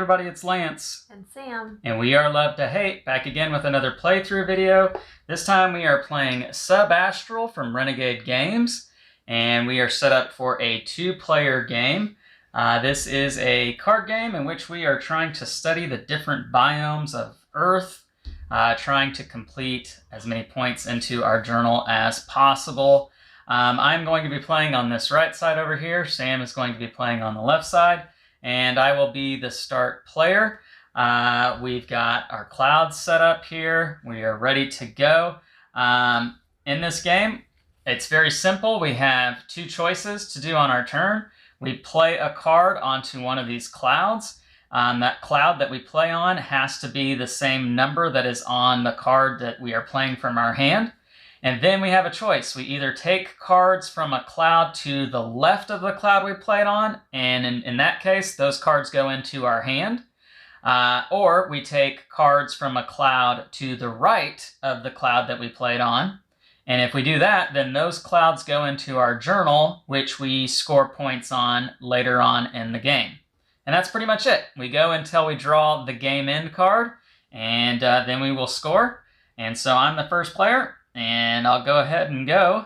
everybody, it's Lance. And Sam. And we are Love to Hate, back again with another playthrough video. This time we are playing Subastral from Renegade Games, and we are set up for a two-player game. This is a card game in which we are trying to study the different biomes of Earth, trying to complete as many points into our journal as possible. I'm going to be playing on this right side over here. Sam is going to be playing on the left side, and I will be the start player. We've got our clouds set up here. We are ready to go. In this game, it's very simple. We have two choices to do on our turn. We play a card onto one of these clouds. That cloud that we play on has to be the same number that is on the card that we are playing from our hand. And then we have a choice. We either take cards from a cloud to the left of the cloud we played on, and in that case, those cards go into our hand. Or we take cards from a cloud to the right of the cloud that we played on. And if we do that, then those clouds go into our journal, which we score points on later on in the game. And that's pretty much it. We go until we draw the game end card, and then we will score. And so I'm the first player, and I'll go ahead and go.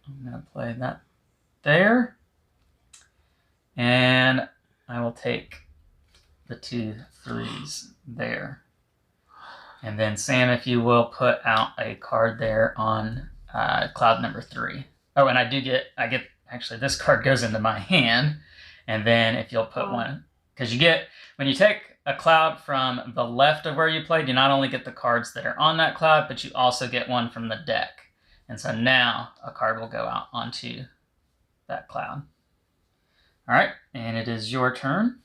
I'm going to play that there. And I will take the 2 3s there. And then Sam, if you will, put out a card there on cloud number 3. Oh, and I get, actually this card goes into my hand. And then if you'll put one, because you get, when you take a cloud from the left of where you played, you not only get the cards that are on that cloud, but you also get one from the deck. And so now a card will go out onto that cloud. All right, and it is your turn.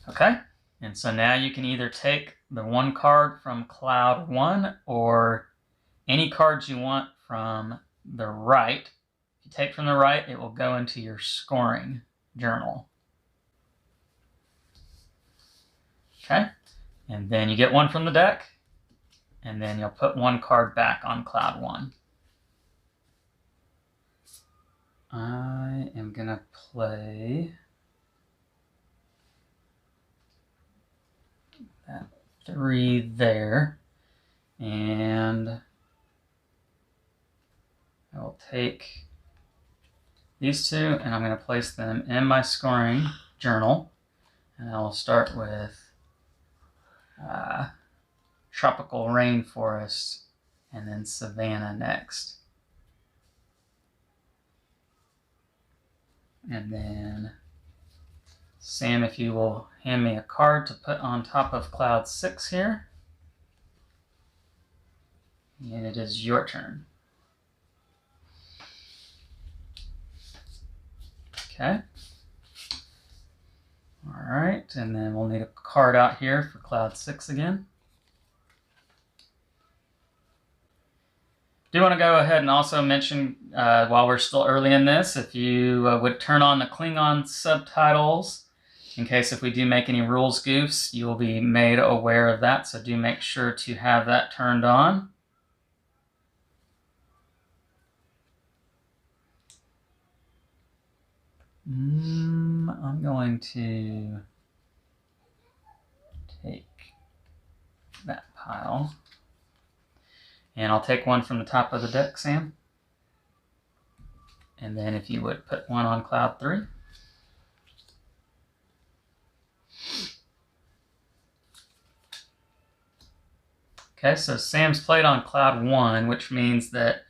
Okay, and so now you can either take the one card from cloud 1 or any cards you want from the right. If you take from the right, it will go into your scoring journal. Okay, and then you get one from the deck, and then you'll put one card back on cloud 1. I am gonna play that 3 there, and I will take these 2 and I'm going to place them in my scoring journal, and I will start with tropical rainforest and then savanna next. And then Sam, if you will hand me a card to put on top of cloud 6 here. And it is your turn. Okay. All right, and then we'll need a card out here for cloud 6 again. Do want to go ahead and also mention, while we're still early in this, if you would turn on the Klingon subtitles, in case if we do make any rules goofs, you will be made aware of that, so do make sure to have that turned on. I'm going to take that pile. And I'll take one from the top of the deck, Sam. And then if you would put one on cloud 3. Okay, so Sam's played on cloud 1, which means that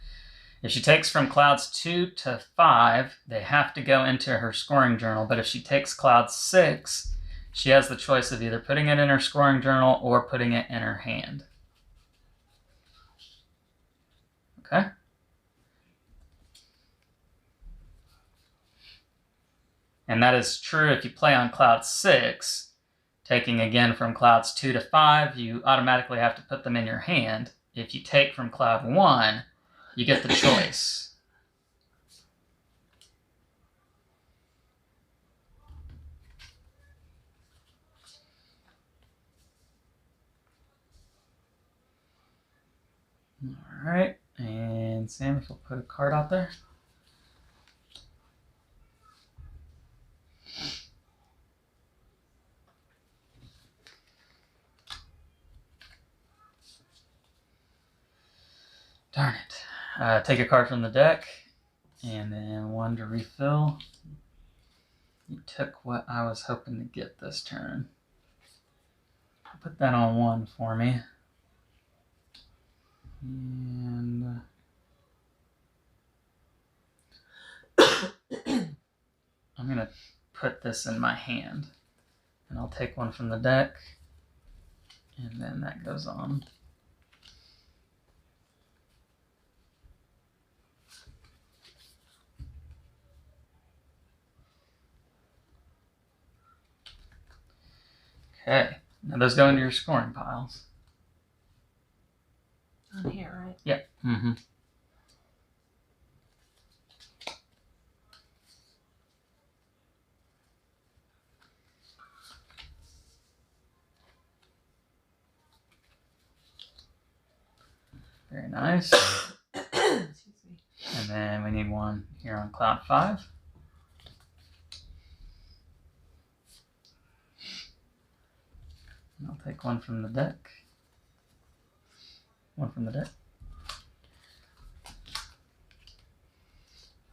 if she takes from clouds 2 to 5, they have to go into her scoring journal. But if she takes cloud 6, she has the choice of either putting it in her scoring journal or putting it in her hand. Okay. And that is true if you play on cloud 6. Taking again from clouds 2 to 5, you automatically have to put them in your hand. If you take from cloud 1, you get the choice. All right, and Sam, if you'll put a card out there. Darn it. Take a card from the deck, and then one to refill. You took what I was hoping to get this turn. Put that on one for me. And I'm going to put this in my hand. And I'll take one from the deck. And then that goes on. Okay. Now those go into your scoring piles. On here, right? Yep. Mm-hmm. Very nice. Excuse me. And then we need one here on cloud 5. And I'll take one from the deck. One from the deck.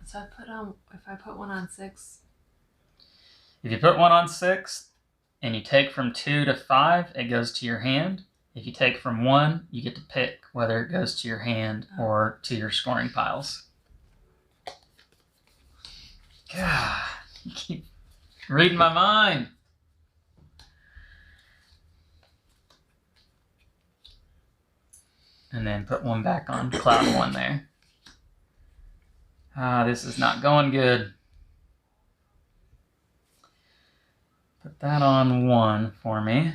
So if I put one on 6. If you put one on 6 and you take from 2 to 5, it goes to your hand. If you take from 1, you get to pick whether it goes to your hand or to your scoring piles. God, you keep reading my mind. And then put one back on cloud 1 there. This is not going good. Put that on 1 for me.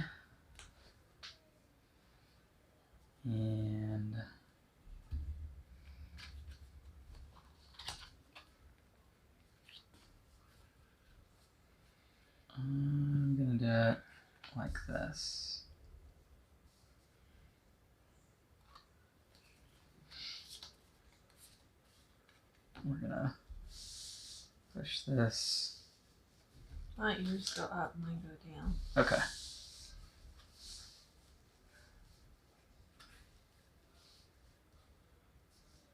And I'm going to do it like this. We're going to push this. Yours go up, mine go down. Okay.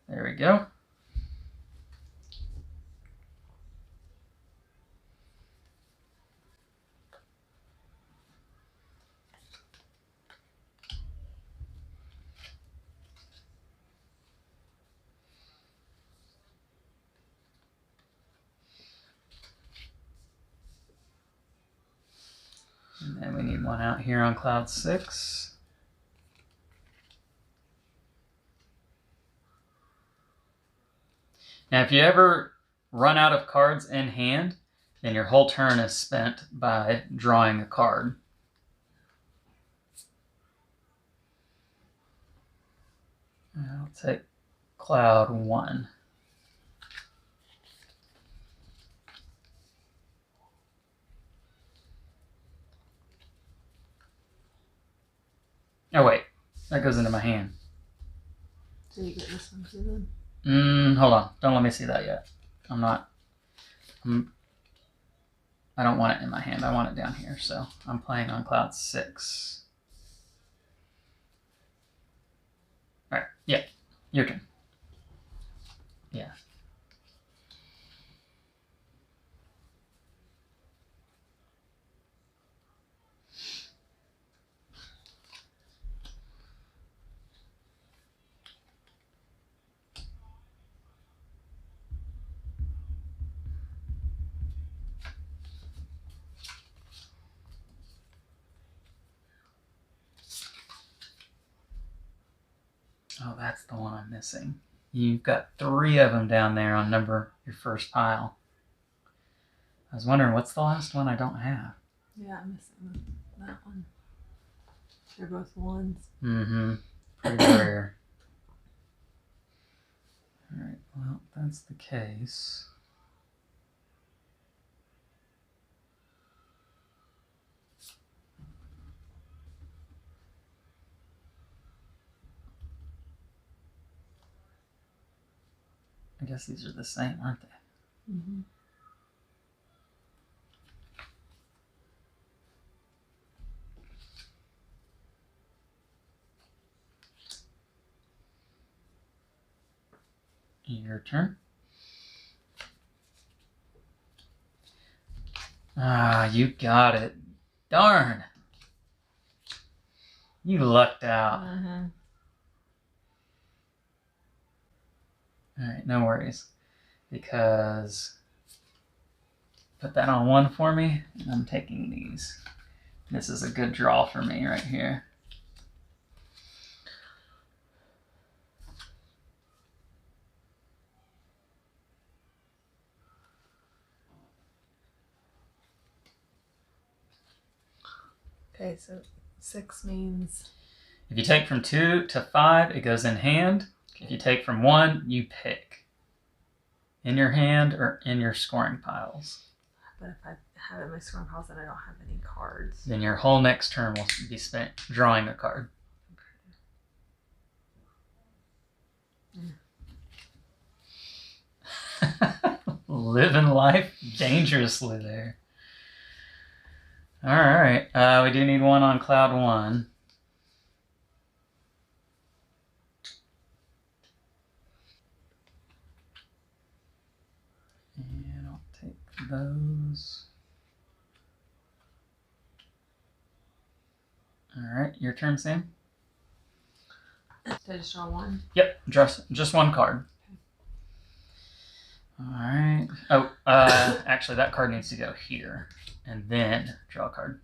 There we go. And then we need one out here on cloud 6. Now, if you ever run out of cards in hand, then your whole turn is spent by drawing a card. I'll take cloud 1. Oh, wait. That goes into my hand. So you get this one too then? Hold on. Don't let me see that yet. I don't want it in my hand. I want it down here. So I'm playing on cloud 6. All right. Yeah. Your turn. Yeah. Oh, that's the one I'm missing. You've got 3 of them down there on your first pile. I was wondering, what's the last one I don't have? Yeah, I'm missing that one. They're both 1s. Mm-hmm. Pretty rare. All right, well, if that's the case. I guess these are the same, aren't they? Mm-hmm. Your turn. Ah, you got it. Darn. You lucked out. Alright, no worries. Because put that on one for me, and I'm taking these. This is a good draw for me right here. Okay, so 6 means... If you take from 2 to 5, it goes in hand. If you take from 1, you pick. In your hand or in your scoring piles. But if I have it in my scoring piles and I don't have any cards. Then your whole next turn will be spent drawing a card. Living life dangerously there. Alright, we do need one on cloud 1. And I'll take those. Alright, your turn, Sam. Did I just draw one? Yep, just one card. Alright. Oh, actually that card needs to go here. And then draw a card.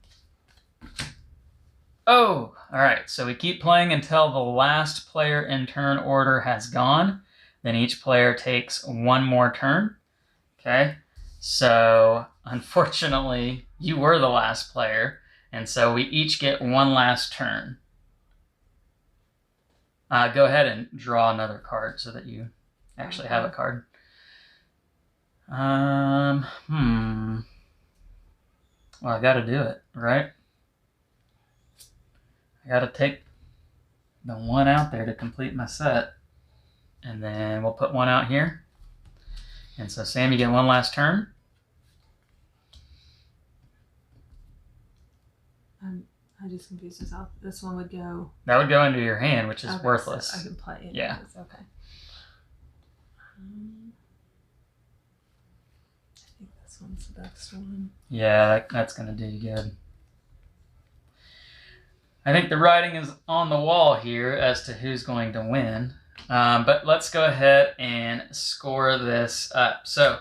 Oh! Alright, so we keep playing until the last player in turn order has gone. Then each player takes one more turn. Okay? So, unfortunately, you were the last player. And so we each get one last turn. Go ahead and draw another card so that you actually have a card. Well, I gotta do it, right? I gotta take the one out there to complete my set. And then we'll put one out here. And so, Sam, you get one last turn. I just confused myself. This one would go... That would go into your hand, which is okay, worthless. So I can play it. Yeah. Okay. I think this one's the best one. Yeah, that's going to do you good. I think the writing is on the wall here as to who's going to win. But let's go ahead and score this up. So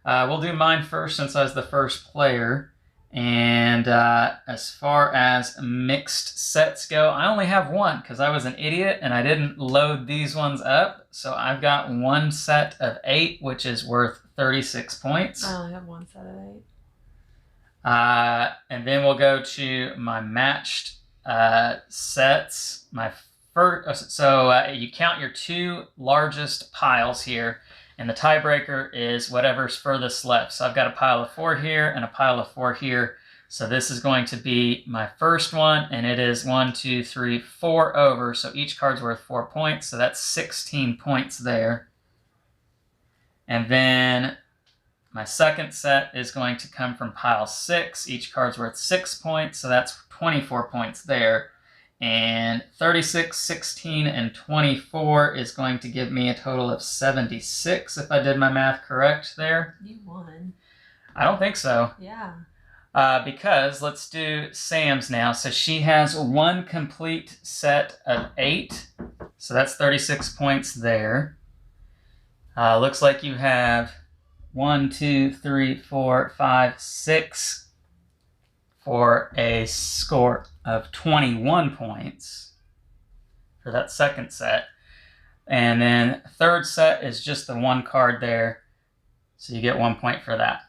we'll do mine first since I was the first player. And as far as mixed sets go, I only have one because I was an idiot and I didn't load these ones up. So I've got one set of 8, which is worth 36 points. I only have one set of 8. And then we'll go to my matched sets. My first, so you count your 2 largest piles here. And the tiebreaker is whatever's furthest left. So I've got a pile of 4 here and a pile of 4 here. So this is going to be my first one, and it is 1, 2, 3, 4 over. So each card's worth 4 points. So that's 16 points there. And then my second set is going to come from pile 6. Each card's worth 6 points. So that's 24 points there. And 36, 16, and 24 is going to give me a total of 76, if I did my math correct there. You won. I don't think so. Yeah. Because let's do Sam's now. So she has one complete set of 8. So that's 36 points there. Looks like you have 1, 2, 3, 4, 5, 6 for a score of 21 points for that second set. And then third set is just the one card there, so you get 1 point for that.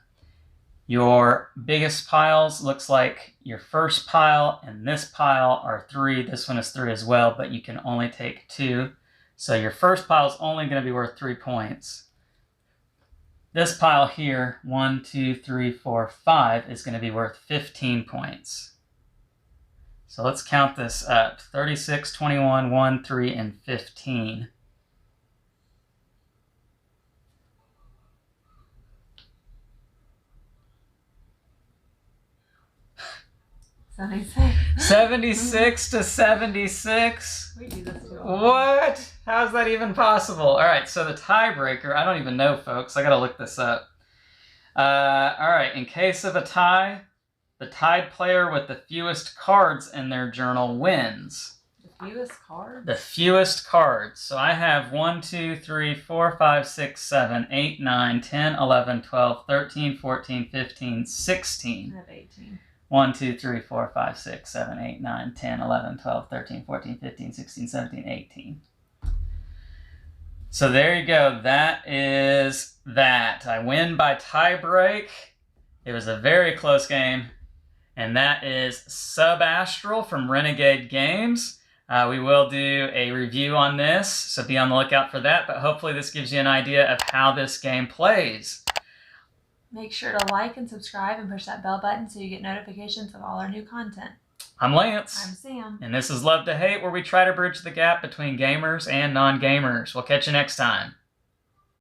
Your biggest piles looks like your first pile and this pile are 3. This one is 3 as well, but you can only take 2. So your first pile is only going to be worth 3 points. This pile here, 1, 2, 3, 4, 5, is going to be worth 15 points. So let's count this up. 36, 21, 1, 3, and 15. 76. 76 to 76. We do this too. What? How is that even possible? All right, so the tiebreaker, I don't even know, folks. I got to look this up. All right, in case of a tie, the tied player with the fewest cards in their journal wins. The fewest cards? The fewest cards. So I have 1, 2, 3, 4, 5, 6, 7, 8, 9, 10, 11, 12, 13, 14, 15, 16. I have 18. 1, 2, 3, 4, 5, 6, 7, 8, 9, 10, 11, 12, 13, 14, 15, 16, 17, 18. So there you go. That is that. I win by tie break. It was a very close game. And that is Subastral from Renegade Games. We will do a review on this, so be on the lookout for that. But hopefully this gives you an idea of how this game plays. Make sure to like and subscribe and push that bell button so you get notifications of all our new content. I'm Lance. I'm Sam. And this is Love to Hate, where we try to bridge the gap between gamers and non-gamers. We'll catch you next time.